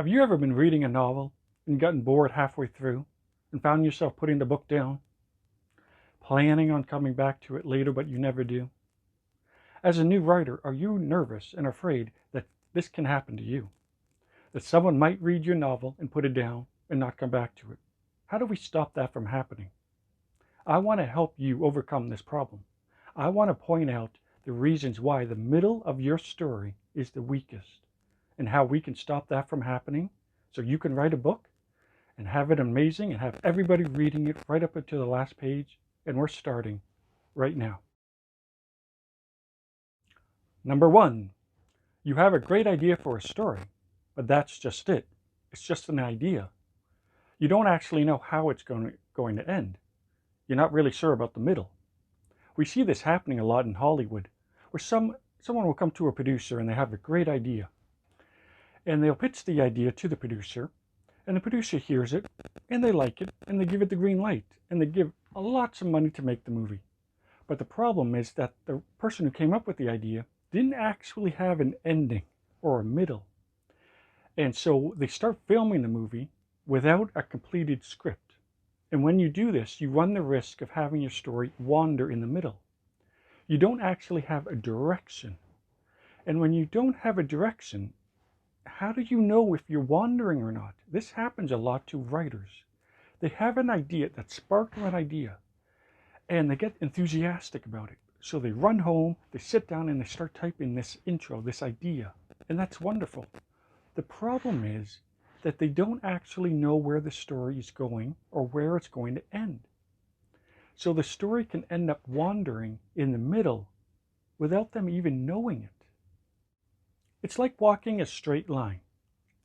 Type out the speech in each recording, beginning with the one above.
Have you ever been reading a novel and gotten bored halfway through and found yourself putting the book down, planning on coming back to it later, but you never do? As a new writer, are you nervous and afraid that this can happen to you? That someone might read your novel and put it down and not come back to it? How do we stop that from happening? I want to help you overcome this problem. I want to point out the reasons why the middle of your story is the weakest and how we can stop that from happening so you can write a book and have it amazing and have everybody reading it right up until the last page. And we're starting right now. Number one, you have a great idea for a story, but that's just it. It's just an idea. You don't actually know how it's going to end. You're not really sure about the middle. We see this happening a lot in Hollywood, where someone will come to a producer and they have a great idea. And they'll pitch the idea to the producer, and the producer hears it, and they like it, and they give it the green light, and they give lots of money to make the movie. But the problem is that the person who came up with the idea didn't actually have an ending or a middle. And so they start filming the movie without a completed script. And when you do this, you run the risk of having your story wander in the middle. You don't actually have a direction. And when you don't have a direction, how do you know if you're wandering or not? This happens a lot to writers. They have an idea that sparked an idea, and they get enthusiastic about it. So they run home, they sit down, and they start typing this intro, this idea. And that's wonderful. The problem is that they don't actually know where the story is going or where it's going to end. So the story can end up wandering in the middle without them even knowing it. It's like walking a straight line.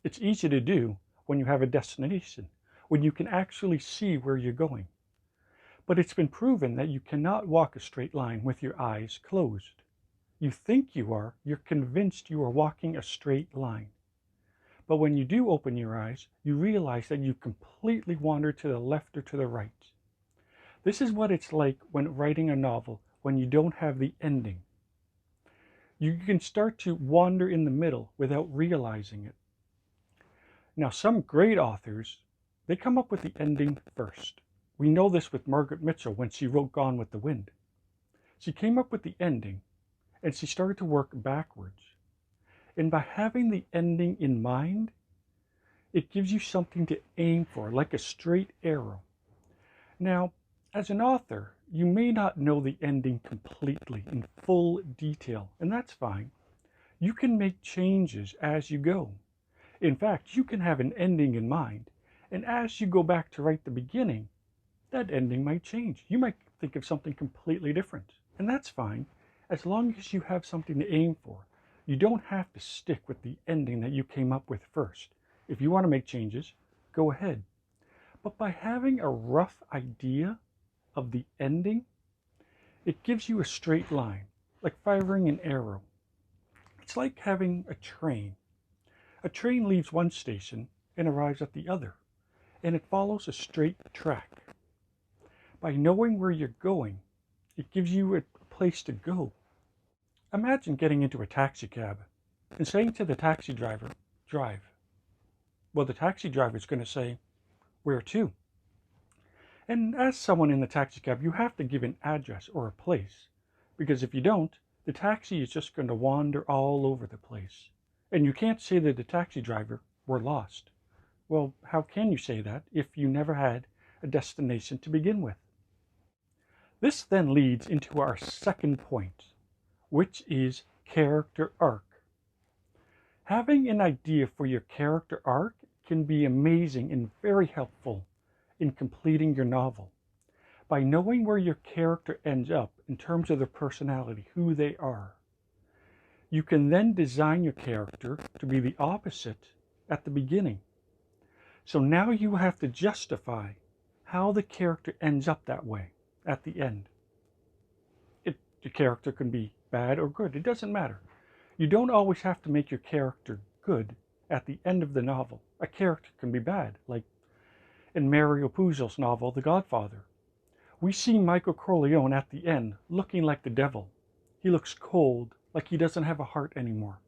It's easy to do when you have a destination, when you can actually see where you're going. But it's been proven that you cannot walk a straight line with your eyes closed. You think you are, you're convinced you are walking a straight line. But when you do open your eyes, you realize that you completely wandered to the left or to the right. This is what it's like when writing a novel, when you don't have the ending. You can start to wander in the middle without realizing it. Now, some great authors, they come up with the ending first. We know this with Margaret Mitchell when she wrote Gone with the Wind. She came up with the ending, and she started to work backwards. And by having the ending in mind, it gives you something to aim for, like a straight arrow. Now, as an author, you may not know the ending completely in full detail, and that's fine. You can make changes as you go. In fact, you can have an ending in mind, and as you go back to write the beginning, that ending might change. You might think of something completely different, and that's fine, as long as you have something to aim for. You don't have to stick with the ending that you came up with first. If you want to make changes, go ahead. But by having a rough idea of the ending, it gives you a straight line, like firing an arrow. It's like having a train. A train leaves one station and arrives at the other, and it follows a straight track. By knowing where you're going, it gives you a place to go. Imagine getting into a taxi cab and saying to the taxi driver, "Drive." Well, the taxi driver is going to say, "Where to?" And as someone in the taxi cab, you have to give an address or a place, because if you don't, the taxi is just going to wander all over the place. And you can't say to the taxi driver, "We're lost." Well, how can you say that if you never had a destination to begin with? This then leads into our second point, which is character arc. Having an idea for your character arc can be amazing and very helpful in completing your novel. By knowing where your character ends up in terms of their personality, who they are, you can then design your character to be the opposite at the beginning. So now you have to justify how the character ends up that way at the end. The character can be bad or good. It doesn't matter. You don't always have to make your character good at the end of the novel. A character can be bad, like in Mario Puzo's novel, The Godfather. We see Michael Corleone at the end looking like the devil. He looks cold, like he doesn't have a heart anymore.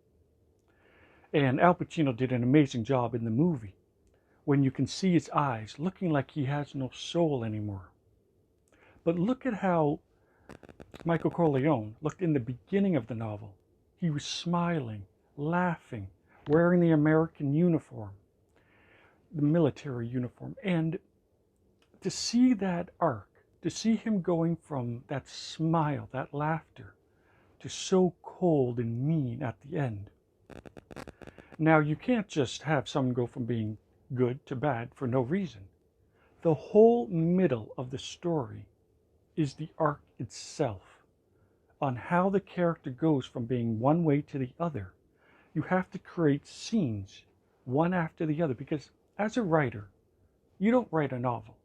And Al Pacino did an amazing job in the movie when you can see his eyes looking like he has no soul anymore. But look at how Michael Corleone looked in the beginning of the novel. He was smiling, laughing, wearing the American uniform, the military uniform. And to see that arc, to see him going from that smile, that laughter, to so cold and mean at the end. Now, you can't just have someone go from being good to bad for no reason. The whole middle of the story is the arc itself, on how the character goes from being one way to the other. You have to create scenes, one after the other, because as a writer, you don't write a novel.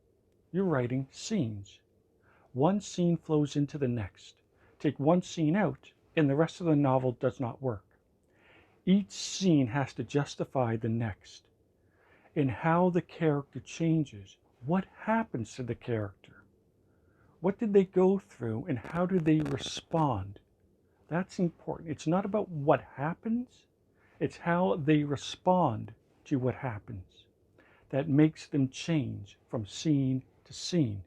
You're writing scenes. One scene flows into the next. Take one scene out, and the rest of the novel does not work. Each scene has to justify the next, in how the character changes. What happens to the character? What did they go through, and how do they respond? That's important. It's not about what happens, it's how they respond to what happens that makes them change from scene to scene.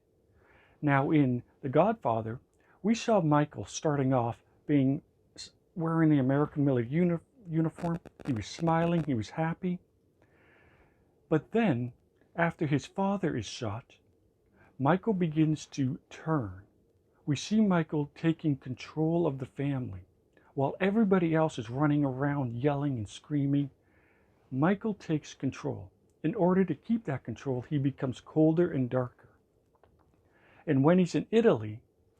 Now, in The Godfather, we saw Michael starting off being wearing the American military uniform. He was smiling, he was happy. But then, after his father is shot, Michael begins to turn. We see Michael taking control of the family. While everybody else is running around yelling and screaming, Michael takes control. In order to keep that control, he becomes colder and darker. And when he's in Italy,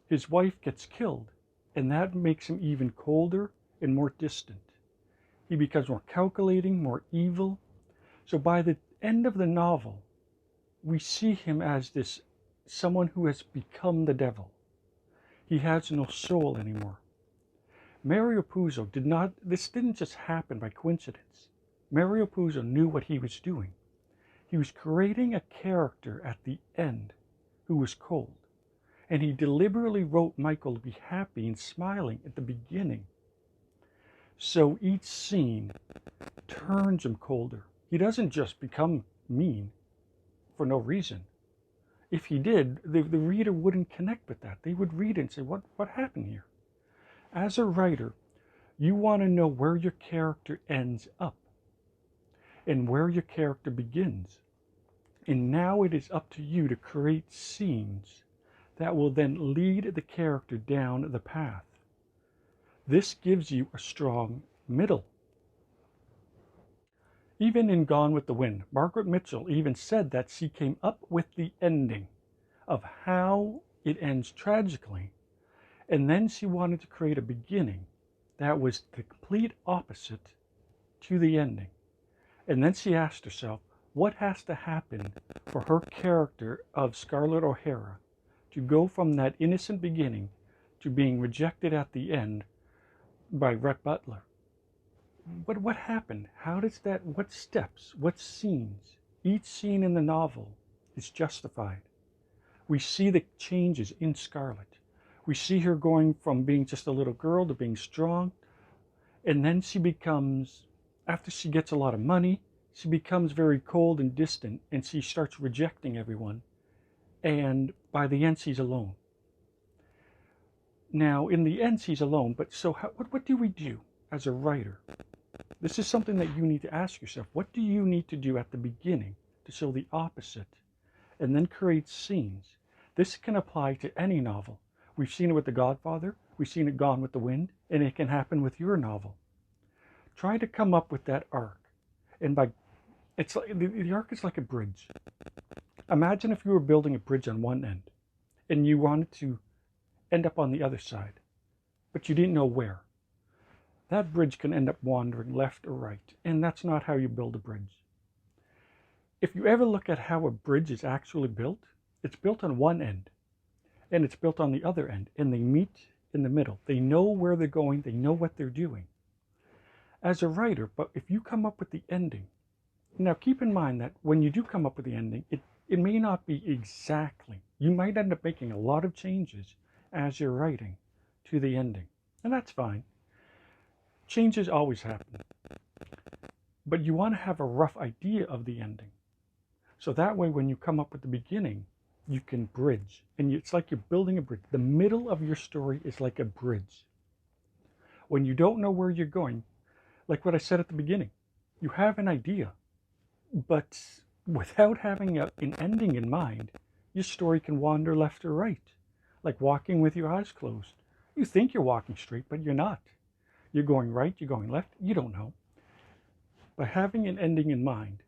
his wife gets killed, and that makes him even colder and more distant. He becomes more calculating, more evil. So by the end of the novel, we see him as this someone who has become the devil. He has no soul anymore. Mario Puzo this didn't just happen by coincidence. Mario Puzo knew what he was doing. He was creating a character at the end who was cold. And he deliberately wrote Michael to be happy and smiling at the beginning. So each scene turns him colder. He doesn't just become mean for no reason. If he did, the reader wouldn't connect with that. They would read it and say, what happened here? As a writer, you want to know where your character ends up and where your character begins. And now it is up to you to create scenes that will then lead the character down the path. This gives you a strong middle. Even in Gone with the Wind, Margaret Mitchell even said that she came up with the ending of how it ends tragically, and then she wanted to create a beginning that was the complete opposite to the ending. And then she asked herself, what has to happen for her character of Scarlett O'Hara to go from that innocent beginning to being rejected at the end by Rhett Butler? But what happened? How does that, what steps, what scenes? Each scene in the novel is justified. We see the changes in Scarlett. We see her going from being just a little girl to being strong. And then she becomes, after she gets a lot of money, she becomes very cold and distant, and she starts rejecting everyone. And by the end, she's alone. Now, in the end, she's alone, but so what do we do as a writer? This is something that you need to ask yourself. What do you need to do at the beginning to show the opposite and then create scenes? This can apply to any novel. We've seen it with The Godfather, we've seen it Gone with the Wind, and it can happen with your novel. Try to come up with that arc. And it's like, the arc is like a bridge. Imagine if you were building a bridge on one end and you wanted to end up on the other side, but you didn't know where. That bridge can end up wandering left or right, and that's not how you build a bridge. If you ever look at how a bridge is actually built, it's built on one end, and it's built on the other end, and they meet in the middle. They know where they're going, they know what they're doing. As a writer, but if you come up with the ending, now keep in mind that when you do come up with the ending, it may not be exactly. You might end up making a lot of changes as you're writing to the ending, and that's fine. Changes always happen. but you want to have a rough idea of the ending. So that way, when you come up with the beginning, you can bridge. And it's like you're building a bridge. The middle of your story is like a bridge. When you don't know where you're going, like what I said at the beginning, you have an idea, but without having an ending in mind, your story can wander left or right, like walking with your eyes closed. You think you're walking straight, but you're not. You're going right, you're going left, you don't know. By having an ending in mind,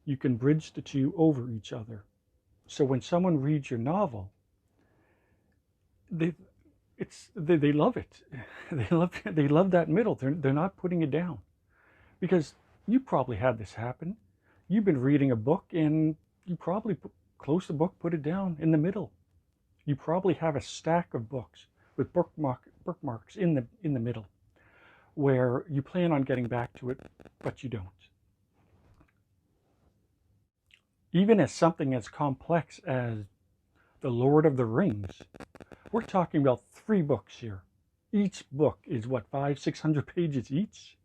you can bridge the two over each other. So when someone reads your novel, they love it. They love that middle. They're not putting it down, because you probably had this happen. You've been reading a book and you probably closed the book, put it down in the middle. You probably have a stack of books with bookmarks in the middle, where you plan on getting back to it, but you don't. Even as something as complex as The Lord of the Rings, we're talking about 3 books here. Each book is what, 500-600 pages each?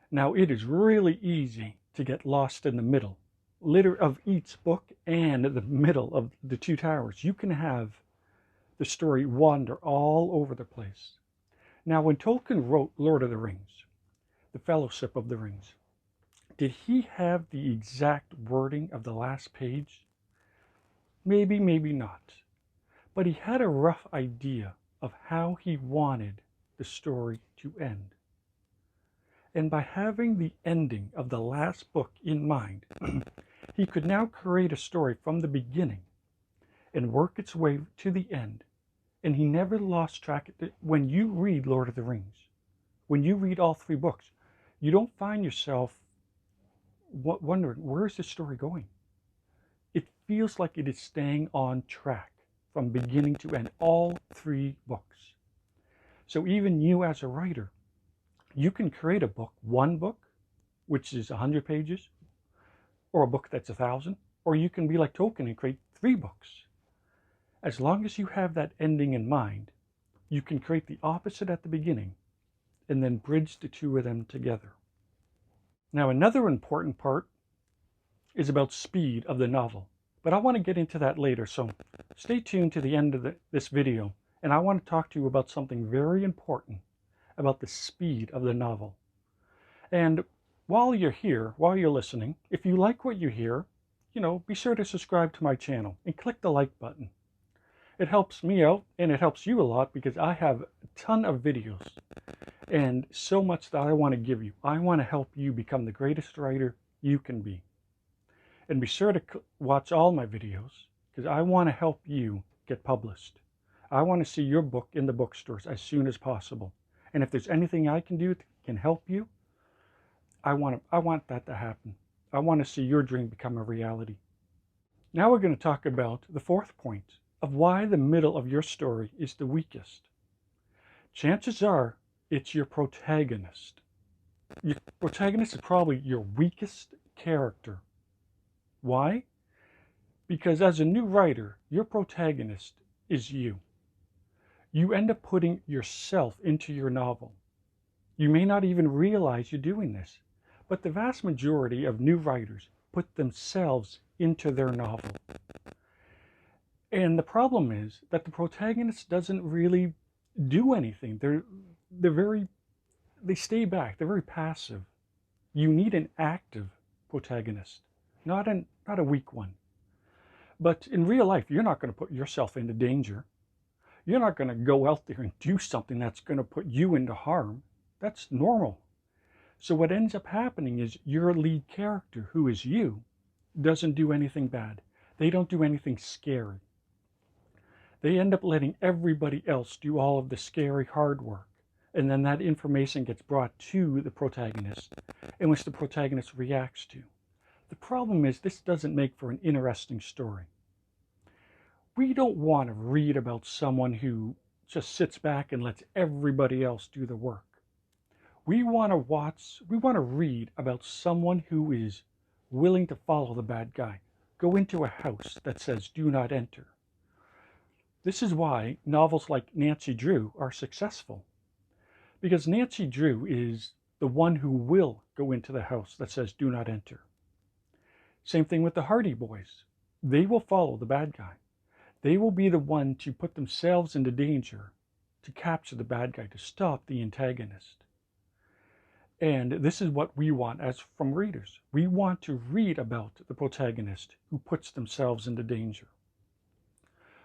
Now it is really easy to get lost in the middle of each book and the middle of the 2 towers. You can have the story wander all over the place. Now when Tolkien wrote Lord of the Rings, The Fellowship of the Rings, did he have the exact wording of the last page? Maybe, maybe not. But he had a rough idea of how he wanted the story to end. And by having the ending of the last book in mind, he could now create a story from the beginning and work its way to the end. And he never lost track. When you read Lord of the Rings, when you read all 3 books, you don't find yourself wondering, where is this story going? It feels like it is staying on track from beginning to end, all 3 books. So even you as a writer, you can create a book, one book, which is 100 pages, or a book that's 1,000, or you can be like Tolkien and create 3 books. As long as you have that ending in mind, you can create the opposite at the beginning and then bridge the 2 of them together. Now, another important part is about speed of the novel, but I want to get into that later, so stay tuned to the end of this video, and I want to talk to you about something very important about the speed of the novel. And while you're here, while you're listening, if you like what you hear, be sure to subscribe to my channel and click the like button. It helps me out and it helps you a lot, because I have a ton of videos and so much that I want to give you. I want to help you become the greatest writer you can be. And be sure to watch all my videos, because I want to help you get published. I want to see your book in the bookstores as soon as possible. And if there's anything I can do that can help you, I want that to happen. I want to see your dream become a reality. Now we're going to talk about the 4th point of why the middle of your story is the weakest. Chances are it's your protagonist. Your protagonist is probably your weakest character. Why? Because as a new writer, your protagonist is you. You end up putting yourself into your novel. You may not even realize you're doing this, but the vast majority of new writers put themselves into their novel. And the problem is that the protagonist doesn't really do anything. They stay back. They're very passive. You need an active protagonist, not a weak one. But in real life, you're not going to put yourself into danger. You're not going to go out there and do something that's going to put you into harm. That's normal. So what ends up happening is your lead character, who is you, doesn't do anything bad. They don't do anything scary. They end up letting everybody else do all of the scary hard work. And then that information gets brought to the protagonist, in which the protagonist reacts to. The problem is this doesn't make for an interesting story. We don't want to read about someone who just sits back and lets everybody else do the work. We want to read about someone who is willing to follow the bad guy, go into a house that says do not enter. This is why novels like Nancy Drew are successful. Because Nancy Drew is the one who will go into the house that says do not enter. Same thing with the Hardy Boys. They will follow the bad guy. They will be the one to put themselves into danger, to capture the bad guy, to stop the antagonist. And this is what we want as from readers. We want to read about the protagonist who puts themselves into danger.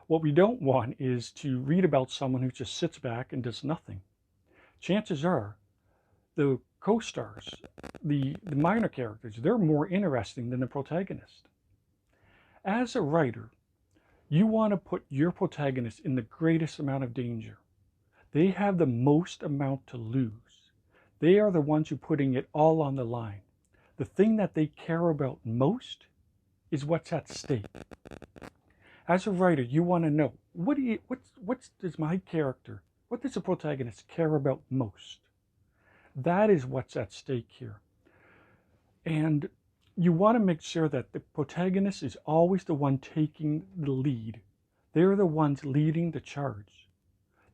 What we don't want is to read about someone who just sits back and does nothing. Chances are the co-stars, the minor characters, they're more interesting than the protagonist. As a writer, you want to put your protagonist in the greatest amount of danger. They have the most amount to lose. They are the ones who are putting it all on the line. The thing that they care about most is what's at stake. As a writer, you want to know, what does my character, what does the protagonist care about most? That is what's at stake here. And you want to make sure that the protagonist is always the one taking the lead. They're the ones leading the charge.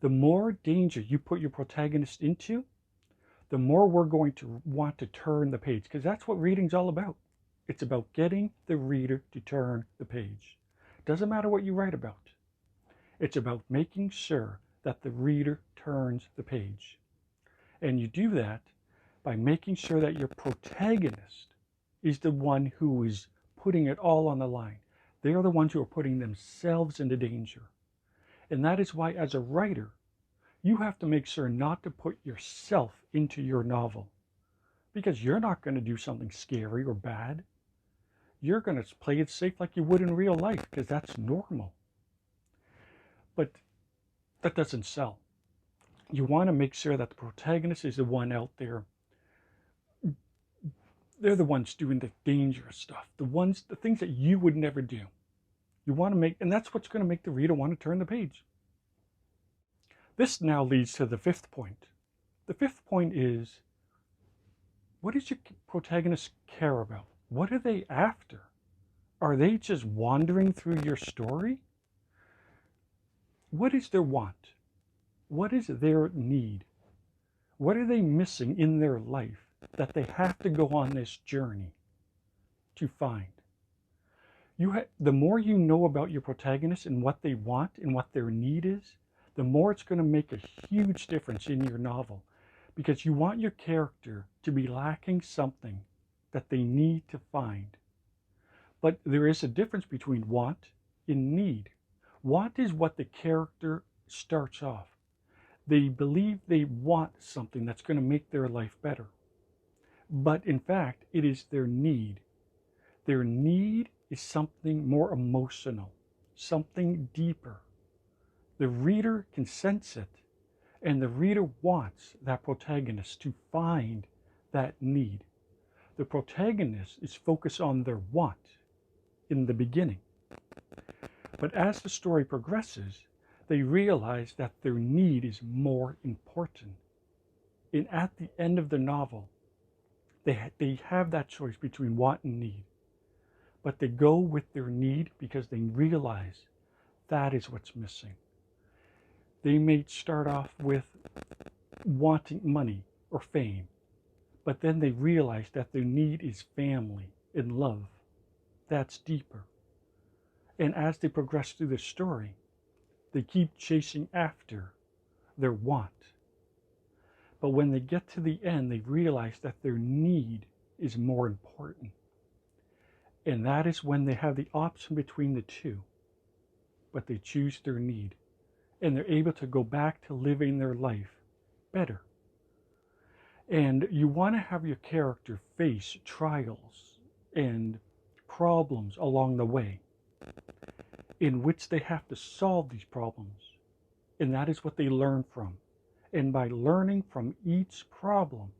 The more danger you put your protagonist into, the more we're going to want to turn the page, because that's what reading's all about. It's about getting the reader to turn the page. Doesn't matter what you write about. It's about making sure that the reader turns the page. And you do that by making sure that your protagonist is the one who is putting it all on the line. They are the ones who are putting themselves into danger. And that is why, as a writer, you have to make sure not to put yourself into your novel, because you're not going to do something scary or bad. You're going to play it safe like you would in real life, because that's normal. But that doesn't sell. You want to make sure that the protagonist is the one out there. They're the ones doing the dangerous stuff, the things that you would never do. You want to make, and that's what's going to make the reader want to turn the page. This now leads to the fifth point. The fifth point is, what does your protagonist care about? What are they after? Are they just wandering through your story? What is their want? What is their need? What are they missing in their life that they have to go on this journey to find? The more you know about your protagonist and what they want and what their need is, the more it's going to make a huge difference in your novel, because you want your character to be lacking something that they need to find. But there is a difference between want and need. Want is what the character starts off. They believe they want something that's going to make their life better. But in fact, it is their need. Their need is something more emotional, something deeper. The reader can sense it, and the reader wants that protagonist to find that need. The protagonist is focused on their want in the beginning. But as the story progresses, they realize that their need is more important. And at the end of the novel, they have that choice between want and need. But they go with their need because they realize that is what's missing. They may start off with wanting money or fame, but then they realize that their need is family and love. That's deeper. And as they progress through the story, they keep chasing after their want. But when they get to the end, they realize that their need is more important. And that is when they have the option between the two. But they choose their need. And they're able to go back to living their life better. And you want to have your character face trials and problems along the way, in which they have to solve these problems. And that is what they learn from. And by learning from each problem,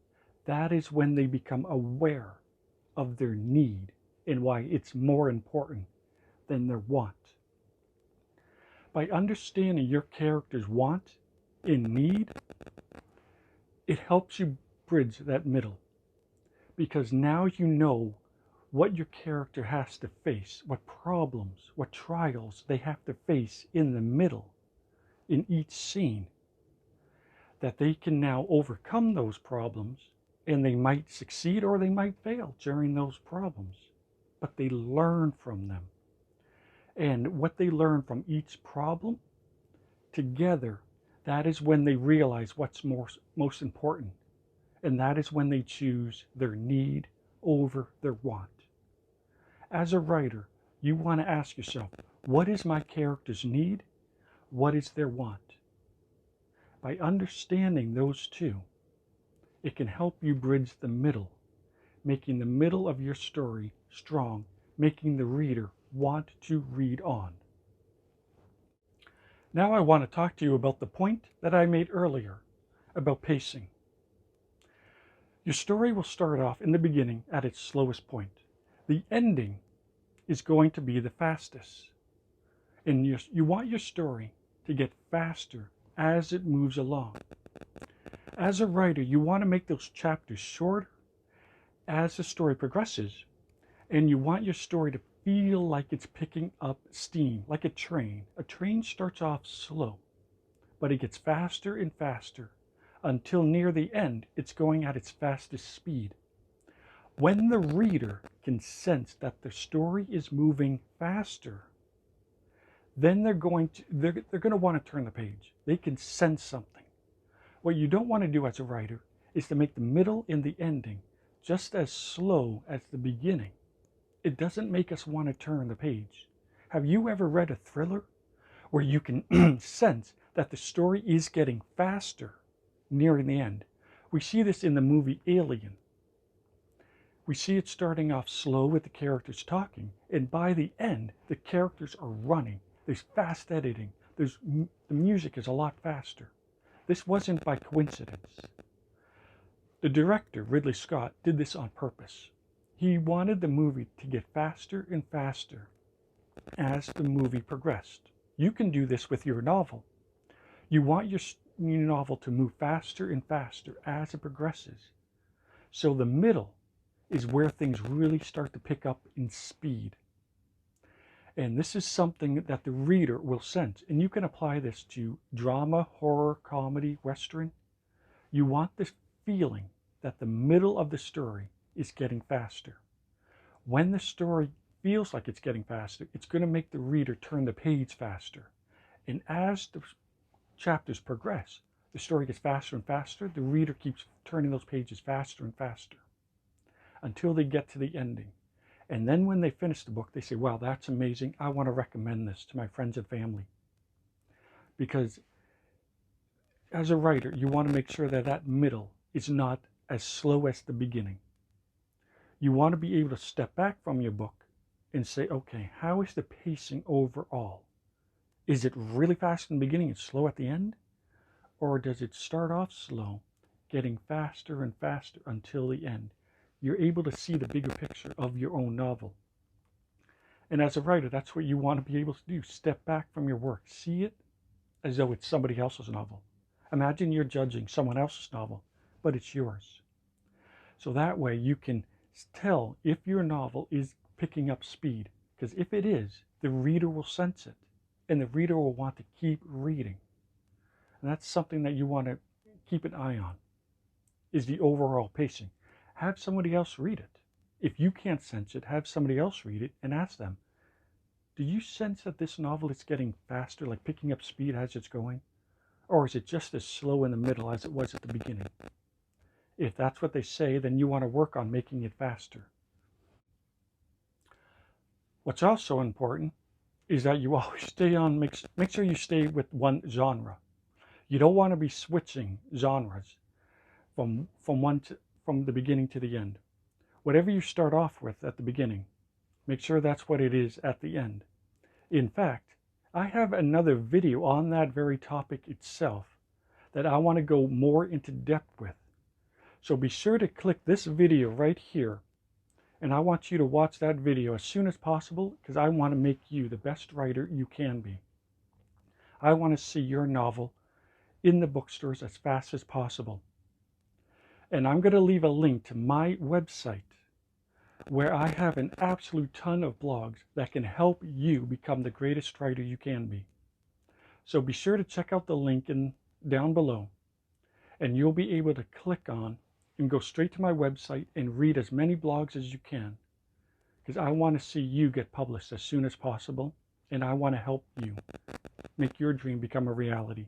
that is when they become aware of their need and why it's more important than their want. By understanding your character's want and need, it helps you bridge that middle. Because now you know what your character has to face, what problems, what trials they have to face in the middle, in each scene, that they can now overcome those problems And they might succeed or they might fail during those problems, but they learn from them. And what they learn from each problem together, that is when they realize what's most important. And that is when they choose their need over their want. As a writer, you want to ask yourself, what is my character's need? What is their want? By understanding those two, it can help you bridge the middle, making the middle of your story strong, making the reader want to read on. Now I want to talk to you about the point that I made earlier about pacing. Your story will start off in the beginning at its slowest point. The ending is going to be the fastest. And you want your story to get faster as it moves along. As a writer, you want to make those chapters shorter as the story progresses, and you want your story to feel like it's picking up steam, like a train. A train starts off slow, but it gets faster and faster until near the end, it's going at its fastest speed. When the reader can sense that the story is moving faster, then they're going to want to turn the page. They can sense something. What you don't want to do as a writer is to make the middle and the ending just as slow as the beginning. It doesn't make us want to turn the page. Have you ever read a thriller where you can sense that the story is getting faster nearing the end? We see this in the movie Alien. We see it starting off slow with the characters talking, and by the end, the characters are running. There's fast editing. The music is a lot faster. This wasn't by coincidence. The director, Ridley Scott, did this on purpose. He wanted the movie to get faster and faster as the movie progressed. You can do this with your novel. You want your novel to move faster and faster as it progresses. So the middle is where things really start to pick up in speed. And this is something that the reader will sense. And you can apply this to drama, horror, comedy, western. You want this feeling that the middle of the story is getting faster. When the story feels like it's getting faster, it's going to make the reader turn the page faster. And as the chapters progress, the story gets faster and faster. The reader keeps turning those pages faster and faster until they get to the ending. And then when they finish the book, they say, wow, that's amazing. I want to recommend this to my friends and family. Because as a writer, you want to make sure that that middle is not as slow as the beginning. You want to be able to step back from your book and say, okay, how is the pacing overall? Is it really fast in the beginning and slow at the end? Or does it start off slow, getting faster and faster until the end? You're able to see the bigger picture of your own novel. And as a writer, that's what you want to be able to do. Step back from your work. See it as though it's somebody else's novel. Imagine you're judging someone else's novel, but it's yours. So that way you can tell if your novel is picking up speed. Because if it is, the reader will sense it. And the reader will want to keep reading. And that's something that you want to keep an eye on, is the overall pacing. Have somebody else read it. If you can't sense it, have somebody else read it and ask them, do you sense that this novel is getting faster, like picking up speed as it's going? Or is it just as slow in the middle as it was at the beginning? If that's what they say, then you want to work on making it faster. What's also important is that you always stay on, make sure you stay with one genre. You don't want to be switching genres from the beginning to the end. Whatever you start off with at the beginning, make sure that's what it is at the end. In fact, I have another video on that very topic itself that I want to go more into depth with. So be sure to click this video right here, and I want you to watch that video as soon as possible, because I want to make you the best writer you can be. I want to see your novel in the bookstores as fast as possible. And I'm going to leave a link to my website where I have an absolute ton of blogs that can help you become the greatest writer you can be. So be sure to check out the link down below, and you'll be able to click on and go straight to my website and read as many blogs as you can, because I want to see you get published as soon as possible, and I want to help you make your dream become a reality.